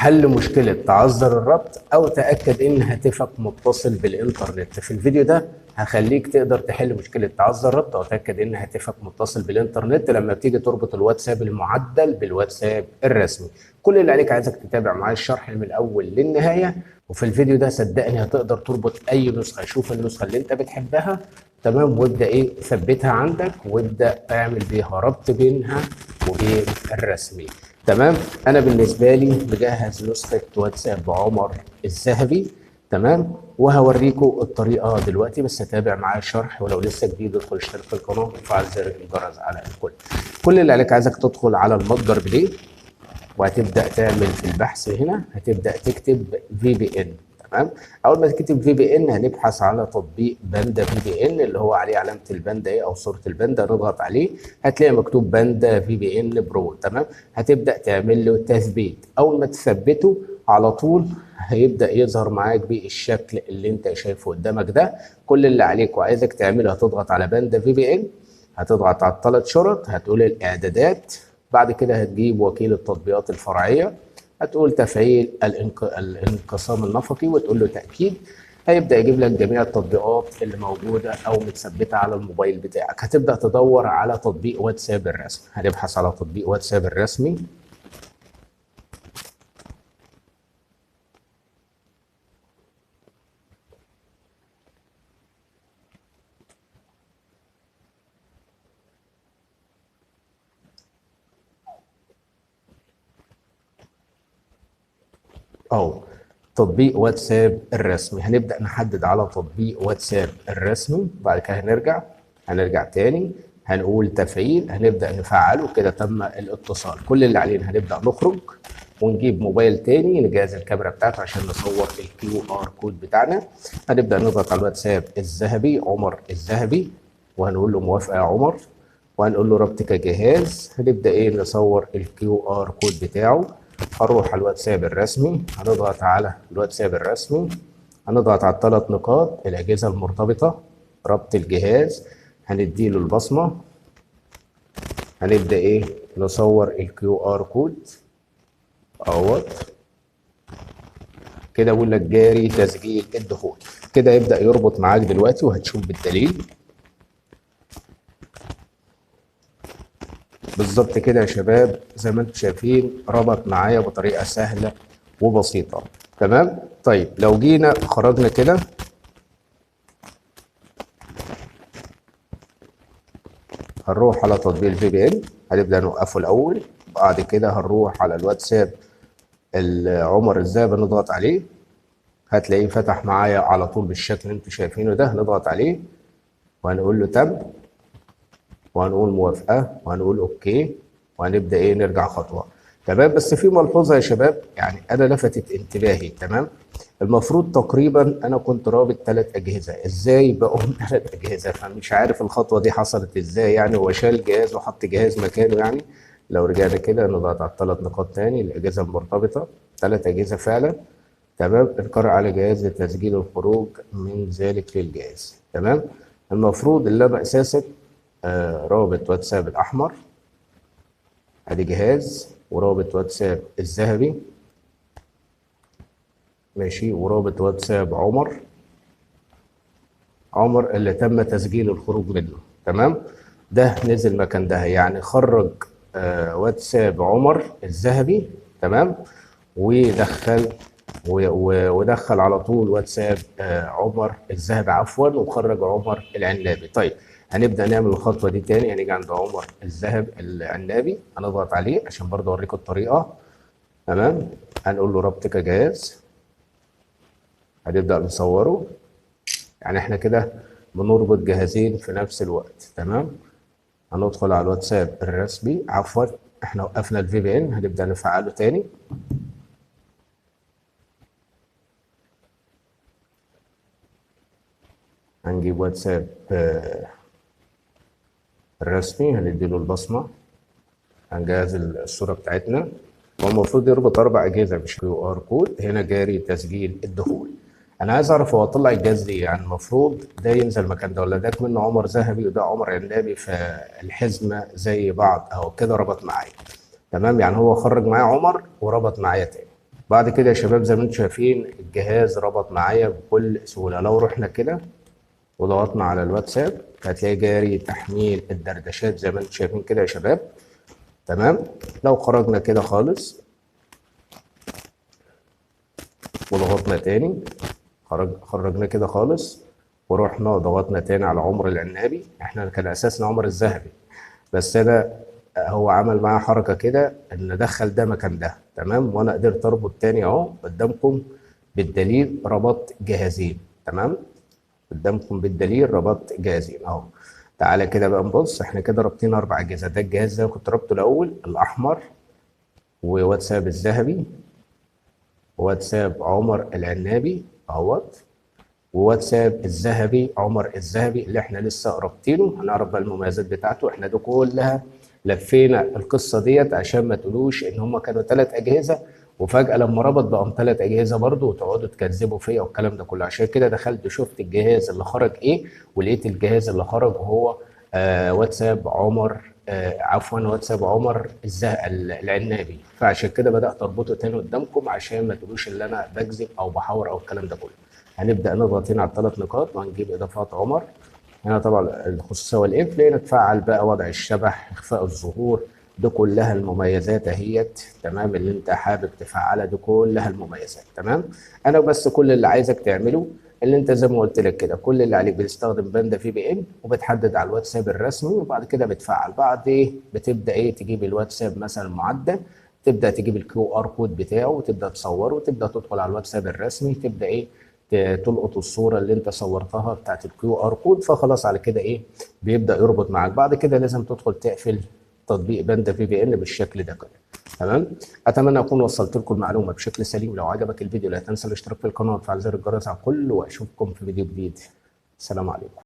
حل مشكلة تعذر الربط أو تأكد إن هاتفك متصل بالإنترنت. في الفيديو ده هخليك تقدر تحل مشكلة تعذر الربط أو تأكد إن هاتفك متصل بالإنترنت لما بتيجي تربط الواتساب المعدل بالواتساب الرسمي. كل اللي عليك عايزك تتابع معايا الشرح من الأول للنهاية، وفي الفيديو ده صدقني هتقدر تربط أي نسخة. شوف النسخة اللي أنت بتحبها تمام، وابدأ ثبتها عندك وابدأ اعمل بيها ربط بينها وبين الرسمي. تمام. انا بالنسبه لي مجهز نسخه واتساب عمر الذهبي، تمام، وهوريكم الطريقه دلوقتي، بس تابع معايا الشرح. ولو لسه جديد ادخل اشترك في القناه وفعل زر الجرس على الكل. كل اللي عليك عايزك تدخل على المتجر بلاي وهتبدا تعمل في البحث هنا، هتبدا تكتب VPN. تمام. اول ما تكتب VPN هنبحث على تطبيق باندا VPN اللي هو عليه علامه الباندا او صوره الباندا، نضغط عليه هتلاقي مكتوب باندا VPN برو. تمام. هتبدا تعمل له تثبيت. اول ما تثبته على طول هيبدا يظهر معاك بالشكل اللي انت شايفه قدامك ده. كل اللي عليك وعايزك تعمله هتضغط على باندا VPN، هتضغط على الثلاث شرط، هتقول الاعدادات، بعد كده هتجيب وكيل التطبيقات الفرعيه، هتقول تفعيل الانقسام النفقي وتقول له تأكيد. هيبدأ يجيب لك جميع التطبيقات اللي موجودة أو متثبتة على الموبايل بتاعك. هتبدأ تدور على تطبيق واتساب الرسمي، هنبحث على تطبيق واتساب الرسمي. أو تطبيق واتساب الرسمي، هنبدأ نحدد على تطبيق واتساب الرسمي. بعد كده هنرجع تاني، هنقول تفعيل، هنبدأ نفعله كده تم الاتصال. كل اللي علينا هنبدأ نخرج ونجيب موبايل تاني نجهز الكاميرا بتاعته عشان نصور QR كود بتاعنا. هنبدأ نضغط على الواتساب الذهبي عمر الذهبي وهنقول له موافقة يا عمر، وهنقول له ربطك جهاز. هنبدأ نصور QR كود بتاعه. هنروح على الواتساب الرسمي، هنضغط على الواتساب الرسمي، هنضغط على الثلاث نقاط الأجهزة المرتبطة، ربط الجهاز، هنديله البصمة، هنبدأ نصور QR كود اهوت كده. بقول لك جاري تسجيل الدخول. كده يبدأ يربط معاك دلوقتي وهتشوف بالدليل بالظبط كده يا شباب. زي ما انتم شايفين ربط معايا بطريقه سهله وبسيطه. تمام. طيب لو جينا خرجنا كده هنروح على تطبيق VPN، هنبدا نوقفه الاول. بعد كده هنروح على الواتساب عمر الذهبي نضغط عليه، هتلاقيه فتح معايا على طول بالشكل اللي انتم شايفينه ده. هنضغط عليه وهنقول له تم وهنقول موافقه وهنقول اوكي وهنبدا نرجع خطوه. تمام. بس في ملحوظه يا شباب، يعني انا لفتت انتباهي. تمام. المفروض تقريبا انا كنت رابط 3 اجهزه، ازاي بقوا 3 اجهزه؟ فمش عارف الخطوه دي حصلت ازاي، يعني هو شال جهاز وحط جهاز مكانه يعني. لو رجعنا كده نضغط على ال3 نقاط تاني، الاجهزه المرتبطه 3 اجهزه فعلا. تمام. القرار على جهاز لتسجيل الخروج من ذلك للجهاز. تمام. المفروض اللي انا اساسا رابط واتساب الاحمر ادي جهاز، ورابط واتساب الذهبي ماشي، ورابط واتساب عمر اللي تم تسجيل الخروج منه. تمام. ده نزل مكان ده، يعني خرج واتساب عمر الذهبي. تمام. ودخل على طول واتساب عمر الذهبي عفوا، وخرج عمر العنابي. طيب هنبدا نعمل الخطوه دي تاني. هنيجي عند عمر العنابي هنضغط عليه عشان برضه اوريكم الطريقه. تمام. هنقول له ربطك جهاز، هنبدا نصوره. يعني احنا كده بنربط جهازين في نفس الوقت. تمام. هندخل على الواتساب الرسمي عفوا، احنا وقفنا VPN، هنبدا نفعله تاني. هنجيب واتساب الرسمي، هنديله البصمه، هنجهز الصوره بتاعتنا. هو المفروض يربط 4 اجهزه مش QR كود. هنا جاري تسجيل الدخول. انا عايز اعرف هو طلع الجهاز ليه، يعني المفروض ده ينزل المكان ده، ولا ده منه عمر ذهبي وده عمر عنابي فالحزمه زي بعض اهو كده ربط معايا. تمام. يعني هو خرج معايا عمر وربط معايا تاني. بعد كده يا شباب زي ما انتم شايفين الجهاز ربط معايا بكل سهوله. لو رحنا كده وضغطنا على الواتساب هتلاقي جاري تحميل الدردشات زي ما انتم شايفين كده يا شباب. تمام. لو خرجنا كده خالص وضغطنا تاني، خرجنا كده خالص ورحنا ضغطنا تاني على عمر العنابي. احنا كان اساسنا عمر الذهبي، بس انا هو عمل معاه حركه كده ان دخل ده مكان ده. تمام. وانا قدرت اربط تاني اهو قدامكم بالدليل، ربطت جهازين. تمام. قدامكم بالدليل ربطت جهازين اهو. تعالى كده بقى نبص، احنا كده رابطين 4 اجهزه. ده الجهاز اللي أنا كنت رابطه الاول الاحمر، وواتساب الذهبي، وواتساب عمر العنابي اهوت، وواتساب الذهبي عمر الذهبي اللي احنا لسه رابطينه. هنعرف بقى المميزات بتاعته. احنا دي كلها لفينا القصه ديت عشان ما تقولوش ان هم كانوا 3 اجهزه وفجاه لما ربط بقوا 3 اجهزه برضه وتقعدوا تكذبوا فيا والكلام ده كله. عشان كده دخلت شفت الجهاز اللي خرج ايه، ولقيت الجهاز اللي خرج هو واتساب عمر، عفوا واتساب عمر العنابي. فعشان كده بدات اربطه تاني قدامكم عشان ما تقولوش ان انا بكذب او بحور او الكلام ده كله. هنبدا نضغط هنا على ال3 نقاط وهنجيب اضافات عمر. هنا طبعا الخصوصيه والقفل، نتفعل بقى وضع الشبح، اخفاء الظهور، دي كلها المميزات اهيت. تمام. اللي انت حابب تفعلها دي كلها المميزات. تمام. انا بس كل اللي عايزك تعمله اللي انت زي ما قلت لك كده، كل اللي عليك بتستخدم باندا في بي ان وبتحدد على الواتساب الرسمي، وبعد كده بتفعل. بعد ايه بتبدا ايه تجيب الواتساب مثلا معدل، تبدا تجيب الكيو ار كود بتاعه وتبدا تصوره وتبدا تدخل على الواتساب الرسمي، تبدا ايه تلقط الصوره اللي انت صورتها بتاعت الكيو ار كود. فخلاص على كده ايه بيبدا يربط معاك. بعد كده لازم تدخل تقفل تطبيق باندا في بي ان بالشكل ده كده. تمام. اتمنى اكون وصلت لكم المعلومه بشكل سليم. لو عجبك الفيديو لا تنسى الاشتراك في القناه وتفعيل زر الجرس على الكل، واشوفكم في فيديو جديد. السلام عليكم.